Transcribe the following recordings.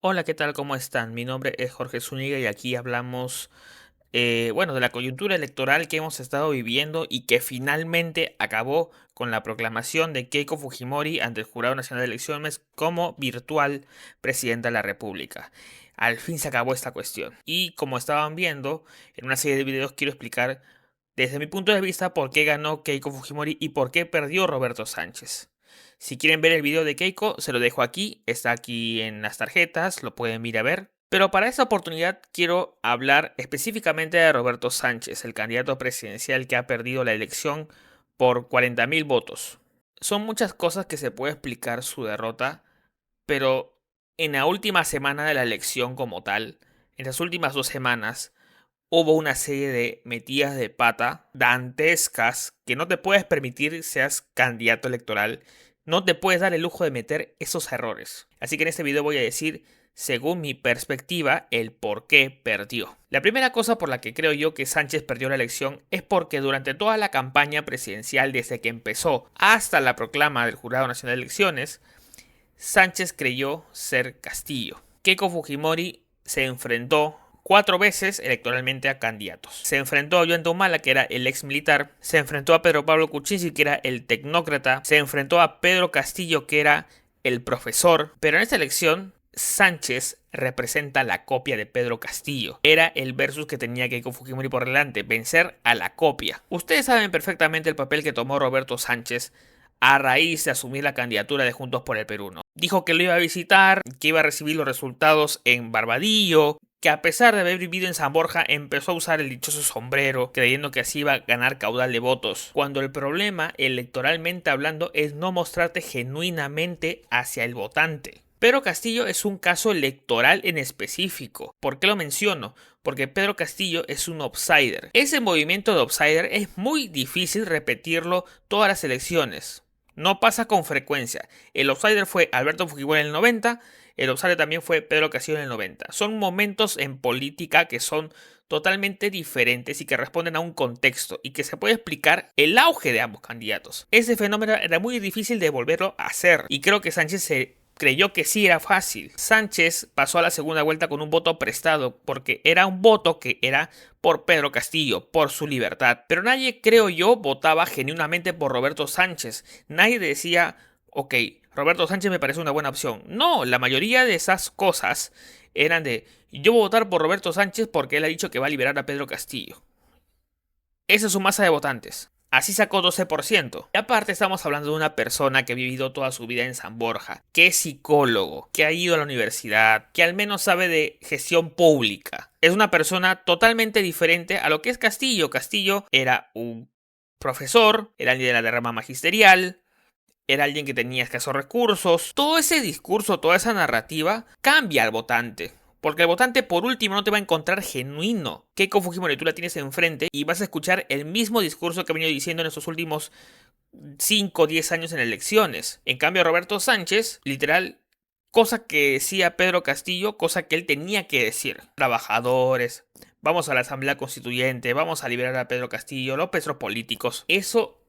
Hola, ¿qué tal? ¿Cómo están? Mi nombre es Jorge Zúñiga y aquí hablamos, de la coyuntura electoral que hemos estado viviendo y que finalmente acabó con la proclamación de Keiko Fujimori ante el Jurado Nacional de Elecciones como virtual presidenta de la República. Al fin se acabó esta cuestión. Y como estaban viendo, en una serie de videos quiero explicar desde mi punto de vista por qué ganó Keiko Fujimori y por qué perdió Roberto Sánchez. Si quieren ver el video de Keiko, se lo dejo aquí, está aquí en las tarjetas, lo pueden ir a ver. Pero para esta oportunidad quiero hablar específicamente de Roberto Sánchez, el candidato presidencial que ha perdido la elección por 40.000 votos. Son muchas cosas que se puede explicar su derrota, pero en la última semana de la elección como tal, en las últimas 2 semanas, hubo una serie de metidas de pata dantescas que no te puedes permitir seas candidato electoral. No te puedes dar el lujo de meter esos errores. Así que en este video voy a decir, según mi perspectiva, el por qué perdió. La primera cosa por la que creo yo que Sánchez perdió la elección es porque durante toda la campaña presidencial, desde que empezó hasta la proclama del Jurado Nacional de Elecciones, Sánchez creyó ser Castillo. Keiko Fujimori se enfrentó 4 veces electoralmente a candidatos. Se enfrentó a Ollanta Humala, que era el ex militar. Se enfrentó a Pedro Pablo Kuczynski, que era el tecnócrata. Se enfrentó a Pedro Castillo, que era el profesor. Pero en esta elección, Sánchez representa la copia de Pedro Castillo. Era el versus que tenía Keiko Fujimori por delante, vencer a la copia. Ustedes saben perfectamente el papel que tomó Roberto Sánchez a raíz de asumir la candidatura de Juntos por el Perú, ¿no? Dijo que lo iba a visitar, que iba a recibir los resultados en Barbadillo, que a pesar de haber vivido en San Borja empezó a usar el dichoso sombrero, creyendo que así iba a ganar caudal de votos, cuando el problema, electoralmente hablando, es no mostrarte genuinamente hacia el votante. Pedro Castillo es un caso electoral en específico. ¿Por qué lo menciono? Porque Pedro Castillo es un outsider. Ese movimiento de outsider es muy difícil repetirlo todas las elecciones. No pasa con frecuencia. El outsider fue Alberto Fujimori en el 90, el outsider también fue Pedro Castillo en el 90. Son momentos en política que son totalmente diferentes y que responden a un contexto y que se puede explicar el auge de ambos candidatos. Ese fenómeno era muy difícil de volverlo a hacer y creo que Sánchez se creyó que sí era fácil. Sánchez pasó a la segunda vuelta con un voto prestado, porque era un voto que era por Pedro Castillo, por su libertad. Pero nadie, creo yo, votaba genuinamente por Roberto Sánchez. Nadie decía, ok, Roberto Sánchez me parece una buena opción. No, la mayoría de esas cosas eran de, yo voy a votar por Roberto Sánchez porque él ha dicho que va a liberar a Pedro Castillo. Esa es su masa de votantes. Así sacó 12%. Y aparte estamos hablando de una persona que ha vivido toda su vida en San Borja, que es psicólogo, que ha ido a la universidad, que al menos sabe de gestión pública. Es una persona totalmente diferente a lo que es Castillo. Castillo era un profesor, era alguien de la rama magisterial, era alguien que tenía escasos recursos. Todo ese discurso, toda esa narrativa cambia al votante. Porque el votante por último no te va a encontrar genuino. Keiko Fujimori tú la tienes enfrente y vas a escuchar el mismo discurso que ha venido diciendo en estos últimos 5 o 10 años en elecciones. En cambio Roberto Sánchez, literal, cosa que decía Pedro Castillo, cosa que él tenía que decir. Trabajadores, vamos a la Asamblea Constituyente, vamos a liberar a Pedro Castillo, los pesos políticos. Eso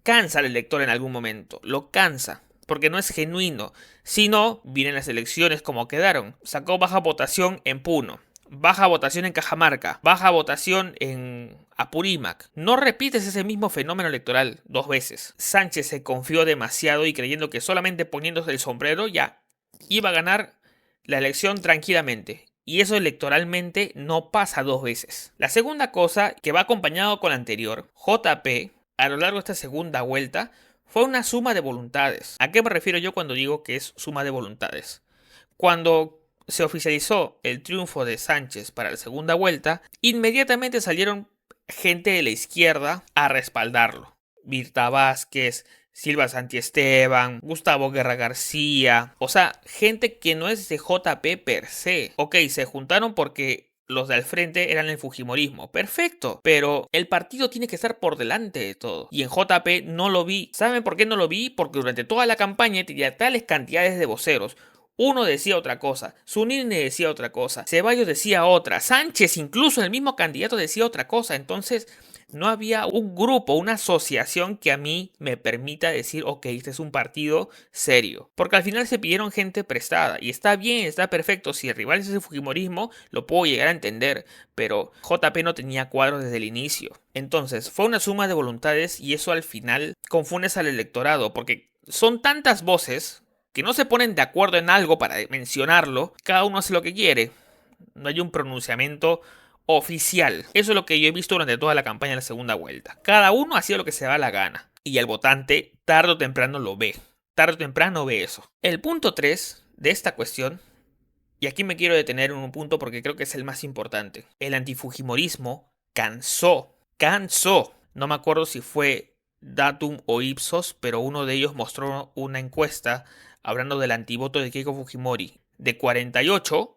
cansa al elector en algún momento, lo cansa, porque no es genuino. Si no, vienen las elecciones como quedaron. Sacó baja votación en Puno, baja votación en Cajamarca, baja votación en Apurímac. No repites ese mismo fenómeno electoral 2 veces. Sánchez se confió demasiado y creyendo que solamente poniéndose el sombrero ya iba a ganar la elección tranquilamente. Y eso electoralmente no pasa 2 veces. La segunda cosa, que va acompañado con la anterior, JP, a lo largo de esta segunda vuelta, fue una suma de voluntades. ¿A qué me refiero yo cuando digo que es suma de voluntades? Cuando se oficializó el triunfo de Sánchez para la segunda vuelta, inmediatamente salieron gente de la izquierda a respaldarlo. Virta Vázquez, Silva Santiesteban, Gustavo Guerra García, o sea, gente que no es de JP per se. Ok, se juntaron porque los de al frente eran el fujimorismo. Perfecto. Pero el partido tiene que estar por delante de todo. Y en JP no lo vi. ¿Saben por qué no lo vi? Porque durante toda la campaña tenía tales cantidades de voceros. Uno decía otra cosa, Zunini decía otra cosa, Ceballos decía otra, Sánchez, incluso el mismo candidato, decía otra cosa. Entonces No había un grupo, una asociación que a mí me permita decir, ok, este es un partido serio. Porque al final se pidieron gente prestada. Y está bien, está perfecto. Si el rival es el fujimorismo, lo puedo llegar a entender. Pero JP no tenía cuadros desde el inicio. Entonces, fue una suma de voluntades y eso al final confundes al electorado. Porque son tantas voces que no se ponen de acuerdo en algo para mencionarlo. Cada uno hace lo que quiere. No hay un pronunciamiento oficial. Eso es lo que yo he visto durante toda la campaña de la segunda vuelta. Cada uno hacía lo que se da la gana. Y el votante tarde o temprano lo ve. Tarde o temprano ve eso. El punto 3 de esta cuestión, y aquí me quiero detener en un punto porque creo que es el más importante. El antifujimorismo cansó. No me acuerdo si fue Datum o Ipsos, pero uno de ellos mostró una encuesta hablando del antivoto de Keiko Fujimori. De 48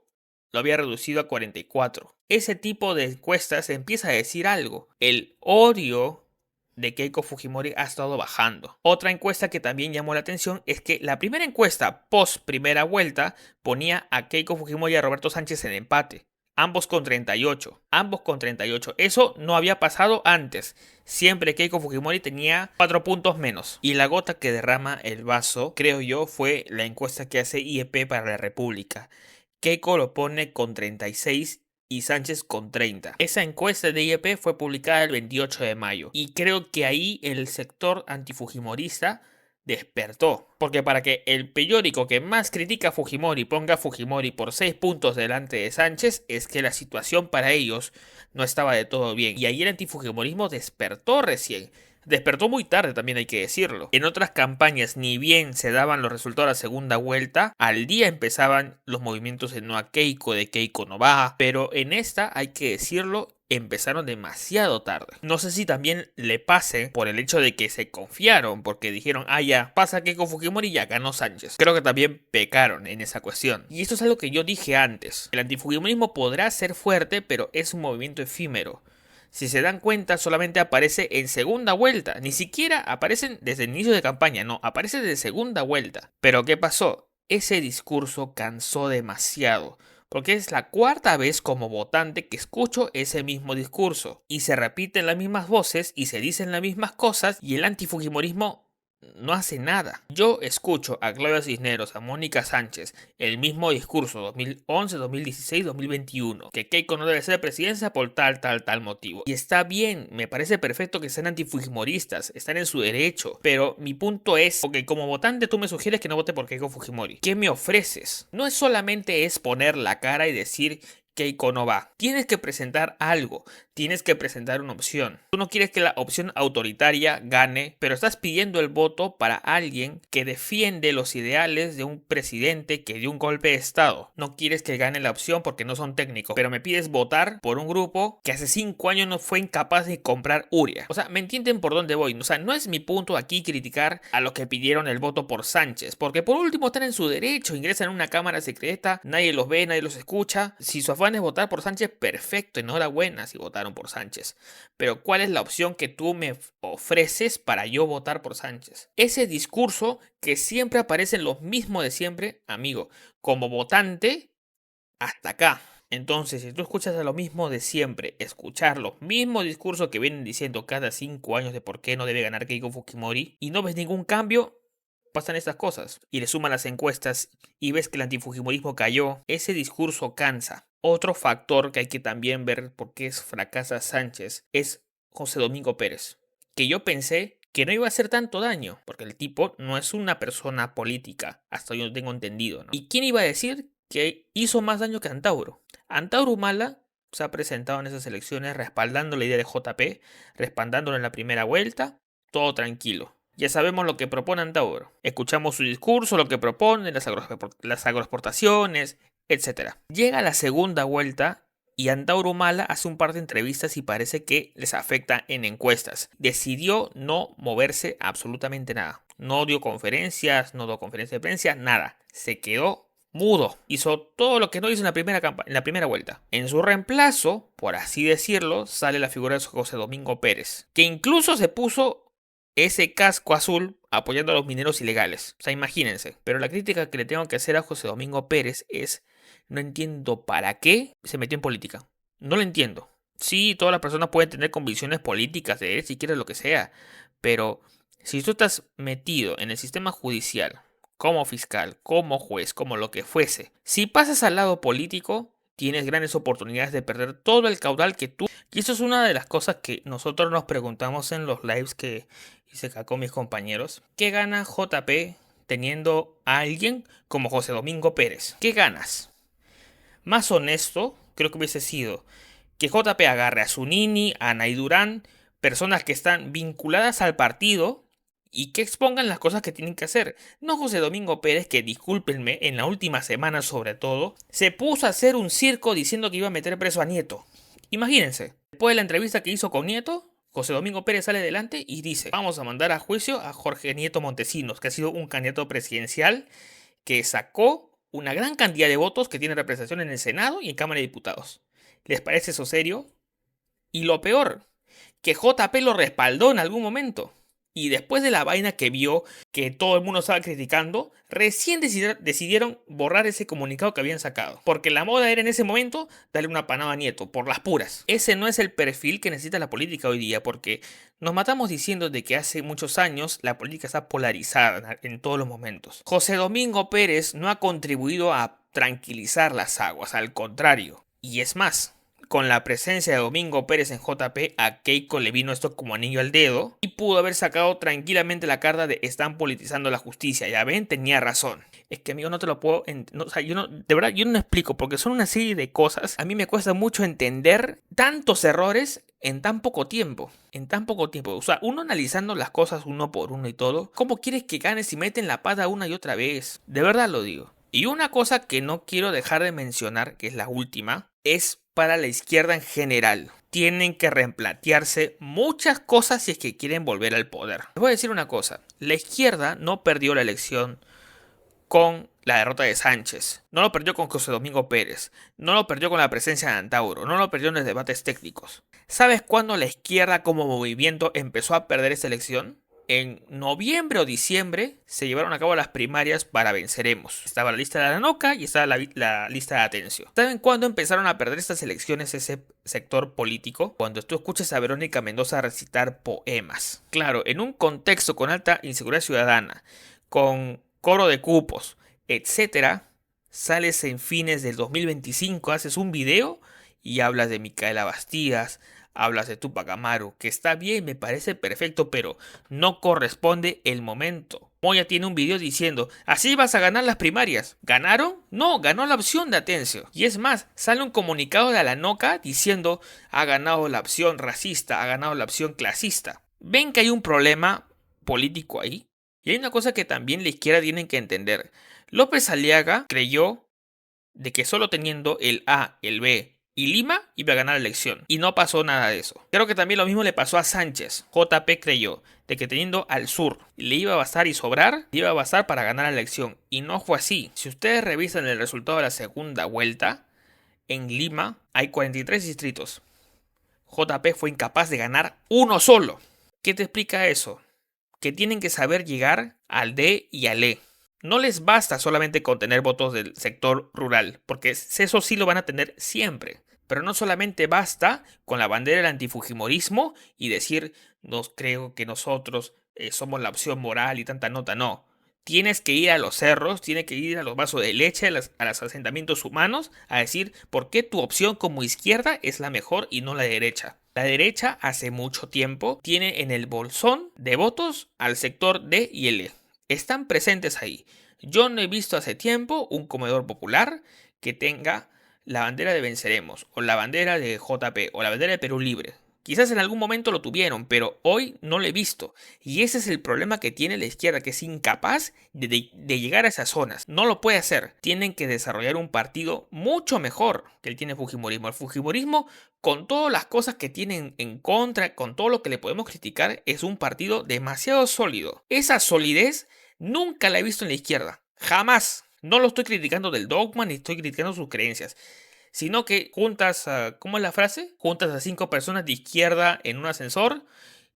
lo había reducido a 44. Ese tipo de encuestas empieza a decir algo. El odio de Keiko Fujimori ha estado bajando. Otra encuesta que también llamó la atención es que la primera encuesta post primera vuelta ponía a Keiko Fujimori y a Roberto Sánchez en empate. Ambos con 38. Ambos con 38. Eso no había pasado antes. Siempre Keiko Fujimori tenía 4 puntos menos. Y la gota que derrama el vaso, creo yo, fue la encuesta que hace IEP para la República. Keiko lo pone con 36 y Sánchez con 30. Esa encuesta de IEP fue publicada el 28 de mayo. Y creo que ahí el sector antifujimorista despertó. Porque para que el periódico que más critica a Fujimori ponga a Fujimori por 6 puntos delante de Sánchez, es que la situación para ellos no estaba de todo bien. Y ahí el antifujimorismo despertó recién. Despertó muy tarde, también hay que decirlo. En otras campañas, ni bien se daban los resultados de la segunda vuelta, al día empezaban los movimientos de no a Keiko, de Keiko no va, pero en esta, hay que decirlo, empezaron demasiado tarde. No sé si también le pase por el hecho de que se confiaron, porque dijeron, ah ya, pasa Keiko Fujimori y ya ganó Sánchez. Creo que también pecaron en esa cuestión. Y esto es algo que yo dije antes. El antifujimorismo podrá ser fuerte, pero es un movimiento efímero. Si se dan cuenta, solamente aparece en segunda vuelta. Ni siquiera aparecen desde el inicio de campaña, no, aparece desde segunda vuelta. Pero ¿qué pasó? Ese discurso cansó demasiado. Porque es la cuarta vez como votante que escucho ese mismo discurso. Y se repiten las mismas voces y se dicen las mismas cosas y el antifujimorismo no hace nada. Yo escucho a Claudia Cisneros, a Mónica Sánchez, el mismo discurso 2011, 2016, 2021, que Keiko no debe ser presidencia por tal motivo. Y está bien, me parece perfecto que sean antifujimoristas, están en su derecho, pero mi punto es, ok, como votante tú me sugieres que no vote por Keiko Fujimori. ¿Qué me ofreces? No es solamente es poner la cara y decir Keiko no va. Tienes que presentar algo, tienes que presentar una opción. Tú no quieres que la opción autoritaria gane, pero estás pidiendo el voto para alguien que defiende los ideales de un presidente que dio un golpe de estado. No quieres que gane la opción porque no son técnicos, pero me pides votar por un grupo que hace 5 años no fue incapaz de comprar Uria. O sea, ¿me entienden por dónde voy? O sea, no es mi punto aquí criticar a los que pidieron el voto por Sánchez, porque por último están en su derecho, ingresan a una cámara secreta, nadie los ve, nadie los escucha. Si su afán es votar por Sánchez, perfecto, enhorabuena si votaron por Sánchez. Pero ¿cuál es la opción que tú me ofreces para yo votar por Sánchez? Ese discurso que siempre aparece en los mismos de siempre, amigo, como votante, hasta acá. Entonces, si tú escuchas a lo mismo de siempre, escuchar los mismos discursos que vienen diciendo cada 5 años de por qué no debe ganar Keiko Fujimori, y no ves ningún cambio, pasan estas cosas. Y le suman las encuestas y ves que el antifujimorismo cayó, ese discurso cansa. Otro factor que hay que también ver por qué fracasa Sánchez es José Domingo Pérez, que yo pensé que no iba a hacer tanto daño, porque el tipo no es una persona política, hasta yo tengo entendido, ¿no? ¿Y quién iba a decir que hizo más daño que Antauro? Antauro Humala se ha presentado en esas elecciones respaldando la idea de JP, respaldándolo en la primera vuelta, todo tranquilo. Ya sabemos lo que propone Antauro. Escuchamos su discurso, lo que propone, las agroexportaciones, etc. Llega la segunda vuelta y Antauro Humala hace un par de entrevistas y parece que les afecta en encuestas. Decidió no moverse absolutamente nada. No dio conferencias, no dio conferencia de prensa, nada. Se quedó mudo. Hizo todo lo que no hizo en la primera vuelta. En su reemplazo, por así decirlo, sale la figura de José Domingo Pérez, que incluso se puso ese casco azul apoyando a los mineros ilegales. O sea, imagínense. Pero la crítica que le tengo que hacer a José Domingo Pérez es, no entiendo para qué se metió en política. No lo entiendo. Sí, todas las personas pueden tener convicciones políticas de él, si quieres lo que sea, pero si tú estás metido en el sistema judicial, como fiscal, como juez, como lo que fuese, si pasas al lado político, tienes grandes oportunidades de perder todo el caudal que tú... Y eso es una de las cosas que nosotros nos preguntamos en los lives que hice acá con mis compañeros. ¿Qué gana JP teniendo a alguien como José Domingo Pérez? ¿Qué ganas? Más honesto, creo que hubiese sido que JP agarre a Zunini, a Nay Durán, personas que están vinculadas al partido y que expongan las cosas que tienen que hacer. No José Domingo Pérez, que discúlpenme, en la última semana sobre todo, se puso a hacer un circo diciendo que iba a meter preso a Nieto. Imagínense, después de la entrevista que hizo con Nieto, José Domingo Pérez sale adelante y dice, vamos a mandar a juicio a Jorge Nieto Montesinos, que ha sido un candidato presidencial que sacó una gran cantidad de votos, que tiene representación en el Senado y en Cámara de Diputados. ¿Les parece eso serio? Y lo peor, que JP lo respaldó en algún momento. Y después de la vaina que vio, que todo el mundo estaba criticando, recién decidieron borrar ese comunicado que habían sacado. Porque la moda era en ese momento darle una panada a Nieto, por las puras. Ese no es el perfil que necesita la política hoy día, porque nos matamos diciendo de que hace muchos años la política está polarizada en todos los momentos. José Domingo Pérez no ha contribuido a tranquilizar las aguas, al contrario. Y es más, con la presencia de Domingo Pérez en JP, a Keiko le vino esto como anillo al dedo y pudo haber sacado tranquilamente la carta de están politizando la justicia. Ya ven, tenía razón. Es que, amigo, no te lo puedo... No, o sea, yo no, de verdad, yo no explico porque son una serie de cosas. A mí me cuesta mucho entender tantos errores en tan poco tiempo. En tan poco tiempo. O sea, uno analizando las cosas uno por uno y todo. ¿Cómo quieres que ganes si meten la pata una y otra vez? De verdad lo digo. Y una cosa que no quiero dejar de mencionar, que es la última, es para la izquierda en general. Tienen que replantearse muchas cosas si es que quieren volver al poder. Les voy a decir una cosa. La izquierda no perdió la elección con la derrota de Sánchez. No lo perdió con José Domingo Pérez. No lo perdió con la presencia de Antauro. No lo perdió en los debates técnicos. ¿Sabes cuándo la izquierda como movimiento empezó a perder esta elección? En noviembre o diciembre se llevaron a cabo las primarias para Venceremos. Estaba la lista de Aranoca y estaba la lista de Atencio. ¿Saben cuándo empezaron a perder estas elecciones ese sector político? Cuando tú escuches a Verónica Mendoza recitar poemas. Claro, en un contexto con alta inseguridad ciudadana, con coro de cupos, etcétera, sales en fines del 2025, haces un video y hablas de Micaela Bastidas, hablas de Tupac Amaru, que está bien, me parece perfecto, pero no corresponde el momento. Moya tiene un video diciendo, así vas a ganar las primarias. ¿Ganaron? No, ganó la opción de Atencio. Y es más, sale un comunicado de Alanoca diciendo, ha ganado la opción racista, ha ganado la opción clasista. ¿Ven que hay un problema político ahí? Y hay una cosa que también la izquierda tiene que entender. López Aliaga creyó de que solo teniendo el A, el B y Lima iba a ganar la elección. Y no pasó nada de eso. Creo que también lo mismo le pasó a Sánchez. JP creyó de que teniendo al sur le iba a bastar y sobrar, le iba a bastar para ganar la elección. Y no fue así. Si ustedes revisan el resultado de la segunda vuelta, en Lima hay 43 distritos. JP fue incapaz de ganar uno solo. ¿Qué te explica eso? Que tienen que saber llegar al D y al E. No les basta solamente con tener votos del sector rural, porque eso sí lo van a tener siempre. Pero no solamente basta con la bandera del antifujimorismo y decir, no creo que nosotros somos la opción moral y tanta nota, no. Tienes que ir a los cerros, tienes que ir a los vasos de leche, a los asentamientos humanos, a decir por qué tu opción como izquierda es la mejor y no la derecha. La derecha hace mucho tiempo tiene en el bolsón de votos al sector D y L. Están presentes ahí. Yo no he visto hace tiempo un comedor popular que tenga la bandera de Venceremos, o la bandera de JP, o la bandera de Perú Libre. Quizás en algún momento lo tuvieron, pero hoy no lo he visto. Y ese es el problema que tiene la izquierda, que es incapaz de llegar a esas zonas. No lo puede hacer. Tienen que desarrollar un partido mucho mejor que el tiene Fujimorismo. El Fujimorismo, con todas las cosas que tienen en contra, con todo lo que le podemos criticar, es un partido demasiado sólido. Esa solidez nunca la he visto en la izquierda. Jamás. No lo estoy criticando del dogma ni estoy criticando sus creencias, sino que juntas a, ¿cómo es la frase? Juntas a 5 personas de izquierda en un ascensor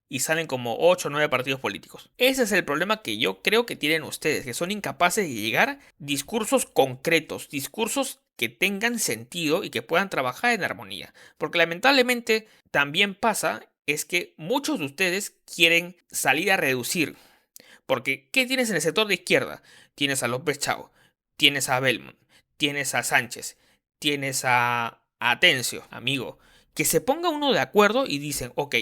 y salen como 8 o 9 partidos políticos. Ese es el problema que yo creo que tienen ustedes, que son incapaces de llegar a discursos concretos, discursos que tengan sentido y que puedan trabajar en armonía. Porque lamentablemente también pasa es que muchos de ustedes quieren salir a reducir. Porque, ¿qué tienes en el sector de izquierda? Tienes a López Chao, tienes a Belmont, tienes a Sánchez, tienes a Atencio, amigo. Que se ponga uno de acuerdo y dicen, ok,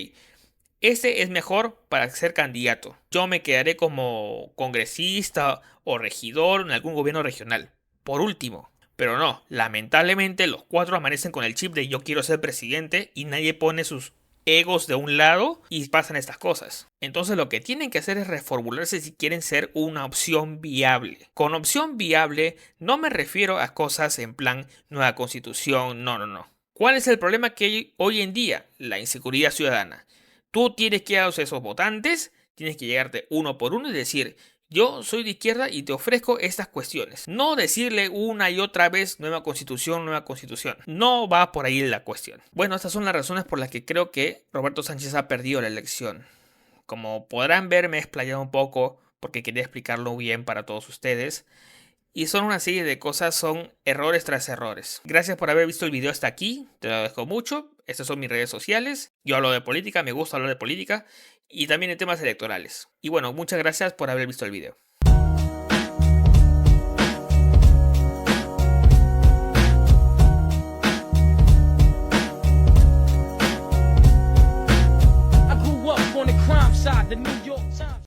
ese es mejor para ser candidato. Yo me quedaré como congresista o regidor en algún gobierno regional. Por último. Pero no, lamentablemente los cuatro amanecen con el chip de yo quiero ser presidente y nadie pone sus egos de un lado y pasan estas cosas. Entonces lo que tienen que hacer es reformularse si quieren ser una opción viable. Con opción viable no me refiero a cosas en plan nueva constitución, no, no, no. ¿Cuál es el problema que hay hoy en día? La inseguridad ciudadana. Tú tienes que ir a esos votantes, tienes que llegarte uno por uno y decir, yo soy de izquierda y te ofrezco estas cuestiones. No decirle una y otra vez nueva constitución, nueva constitución. No va por ahí la cuestión. Bueno, estas son las razones por las que creo que Roberto Sánchez ha perdido la elección. Como podrán ver, me he explayado un poco porque quería explicarlo bien para todos ustedes. Y son una serie de cosas, son errores tras errores. Gracias por haber visto el video hasta aquí, te lo agradezco mucho. Estas son mis redes sociales. Yo hablo de política, me gusta hablar de política y también de temas electorales. Y bueno, muchas gracias por haber visto el video.